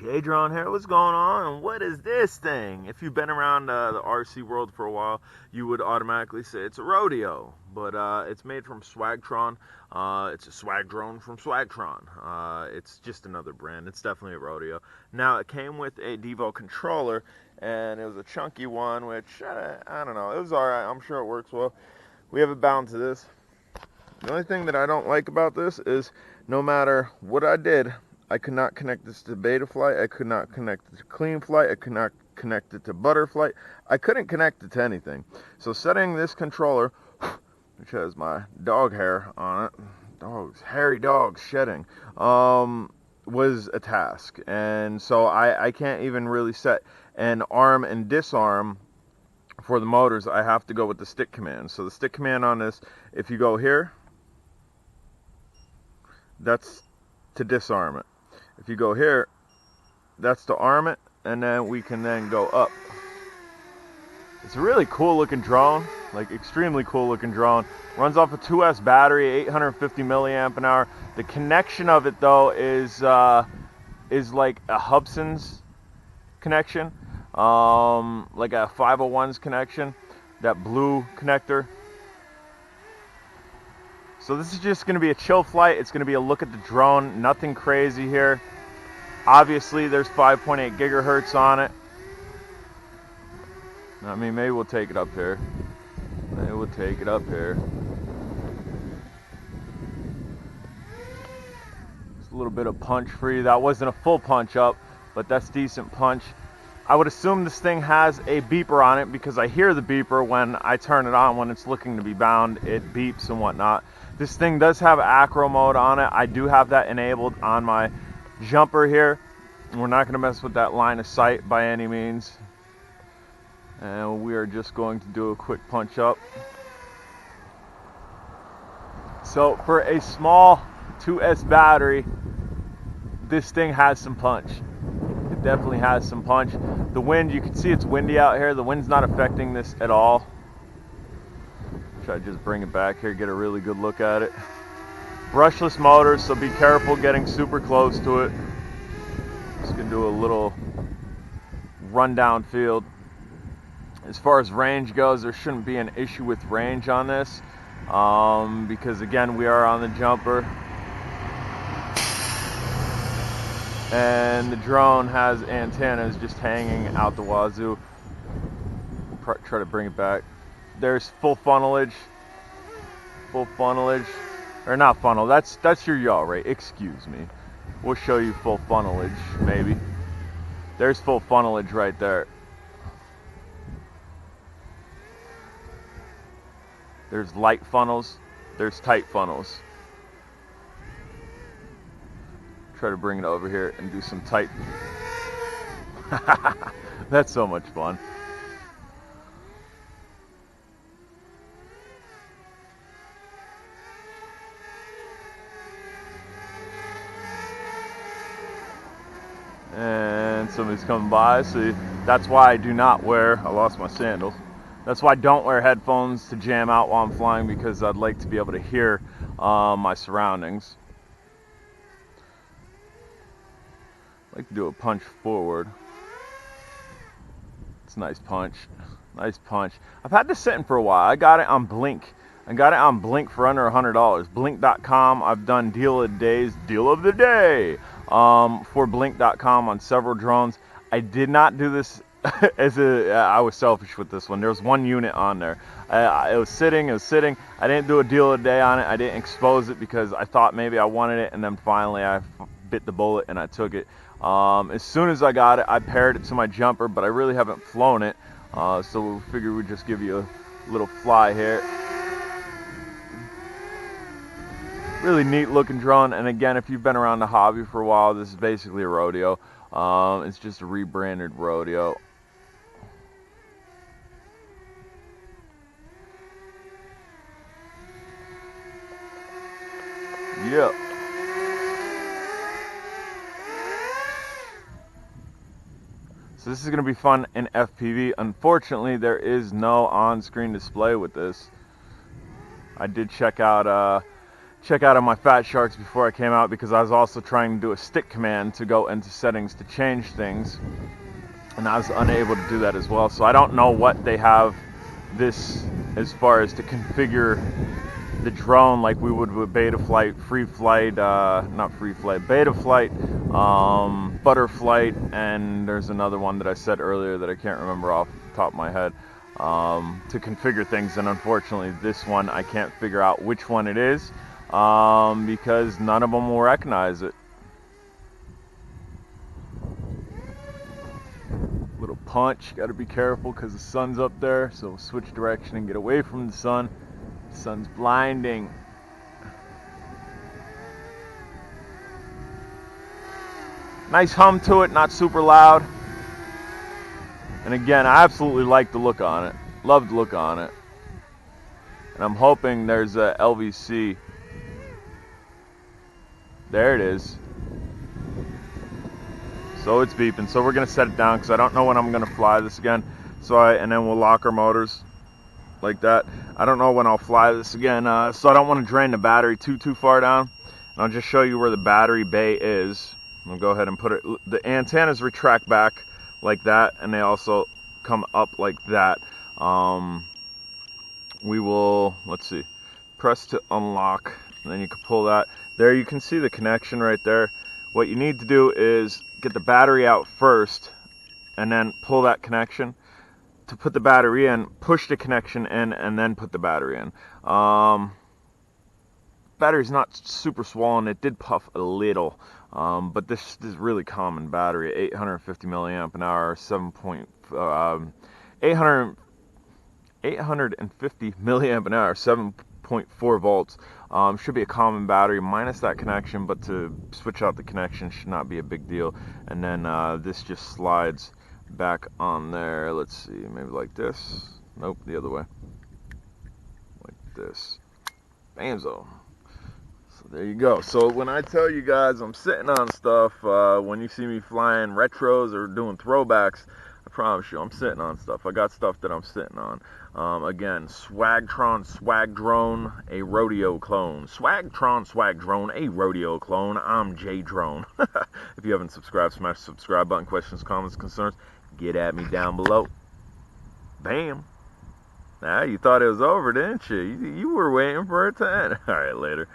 Swagtron here. What's going on? And what is this thing? If you've been around the RC world for a while, you would automatically say it's a Rodeo, but it's made from Swagtron. It's a Swagdrone from Swagtron. It's just another brand. It's definitely a Rodeo. Now, it came with a Devo controller, and it was a chunky one, which I don't know. It was alright. I'm sure it works well. We have it bound to this. The only thing that I don't like about this is no matter what I did, I could not connect this to Betaflight, I could not connect it to Cleanflight, I could not connect it to Butterflight, I couldn't connect it to anything. So setting this controller, which has my dog hair on it, hairy dogs shedding, was a task. And so I can't even really set an arm and disarm for the motors. I have to go with the stick command. So the stick command on this, if you go here, that's to disarm it. If you go here, that's to arm it, and then we can then go up. It's a really cool looking drone, like extremely cool looking drone. Runs off a 2S battery, 850 milliamp an hour. The connection of it though is like a Hubson's connection, like a 501's connection, that blue connector. So this is just going to be a chill flight. It's going to be a look at the drone. Nothing crazy here. Obviously, there's 5.8 gigahertz on it. I mean, maybe we'll take it up here. Maybe we'll take it up here. Just a little bit of punch for you. That wasn't a full punch up, but that's decent punch. I would assume this thing has a beeper on it because I hear the beeper when I turn it on when it's looking to be bound. It beeps and whatnot. This thing does have acro mode on it. I do have that enabled on my jumper here. We're not going to mess with that line of sight by any means. And we are just going to do a quick punch up. So for a small 2S battery, this thing has some punch. It definitely has some punch. The wind, you can see it's windy out here. The wind's not affecting this at all. Try to just bring it back here, get a really good look at it. Brushless motors, so be careful getting super close to it. Just gonna do a little rundown field. As far as range goes, there shouldn't be an issue with range on this, because again, we are on the jumper. And the drone has antennas just hanging out the wazoo. Try to bring it back. There's full funnelage, or not funnel, that's your yaw rate, excuse me. We'll show you full funnelage, maybe. There's full funnelage right there. There's light funnels, there's tight funnels. Try to bring it over here and do some tight. That's so much fun. And somebody's coming by, so that's why I do not wear, I lost my sandals. That's why I don't wear headphones to jam out while I'm flying, because I'd like to be able to hear my surroundings. I like to do a punch forward. It's a nice punch. Nice punch. I've had this sitting for a while. I got it on Blink. I got it on Blink for under $100. Blink.com. I've done deal of the day for Blink.com on several drones. I did not do this I was selfish with this one. There was one unit on there. It was sitting. I didn't do a deal of the day on it. I didn't expose it because I thought maybe I wanted it, and then finally I bit the bullet and I took it. As soon as I got it, I paired it to my jumper, but I really haven't flown it. So we figured we'd just give you a little fly here. Really neat looking drone, and again, if you've been around the hobby for a while, this is basically a Rodeo. It's just a rebranded Rodeo. Yep. So this is going to be fun in FPV. Unfortunately, there is no on-screen display with this. I did check out check out on my Fat Sharks before I came out, because I was also trying to do a stick command to go into settings to change things, and I was unable to do that as well. So I don't know what they have this as far as to configure the drone like we would with beta flight, free flight, not free flight, beta flight, butterflight, and there's another one that I said earlier that I can't remember off the top of my head, to configure things. And unfortunately this one I can't figure out which one it is, because none of them will recognize it. Little punch, got to be careful because the sun's up there, so switch direction and get away from the sun. The sun's blinding. Nice hum to it, not super loud. And again, I absolutely like the look on it. Love the look on it. And I'm hoping there's a LVC. There it is. So it's beeping. So we're gonna set it down because I don't know when I'm gonna fly this again. And then we'll lock our motors like that. I don't know when I'll fly this again. So I don't want to drain the battery too far down. And I'll just show you where the battery bay is. I'll go ahead and put it. The antennas retract back like that, and they also come up like that. We will, let's see, press to unlock, and then you can pull that. There you can see the connection right there. What you need to do is get the battery out first, and then pull that connection to put the battery in, push the connection in, and then put the battery in. Battery's not super swollen. It did puff a little, but this is really common battery. 850 milliamp an hour, 850 milliamp an hour, 7.4 volts. Should be a common battery minus that connection, but to switch out the connection should not be a big deal. And then this just slides back on there. Let's see, maybe like this. Nope, the other way. Like this. Bamzo. So there you go. So when I tell you guys I'm sitting on stuff, when you see me flying retros or doing throwbacks, I promise you I'm sitting on stuff. I got stuff that I'm sitting on. Again, Swagtron Swagdrone, a Rodeo clone. Swagtron Swagdrone, a Rodeo clone. I'm J Drone. If you haven't subscribed, smash the subscribe button. Questions, comments, concerns, get at me down below. Bam. Now, you thought it was over, didn't you? You were waiting for it to end. All right, later.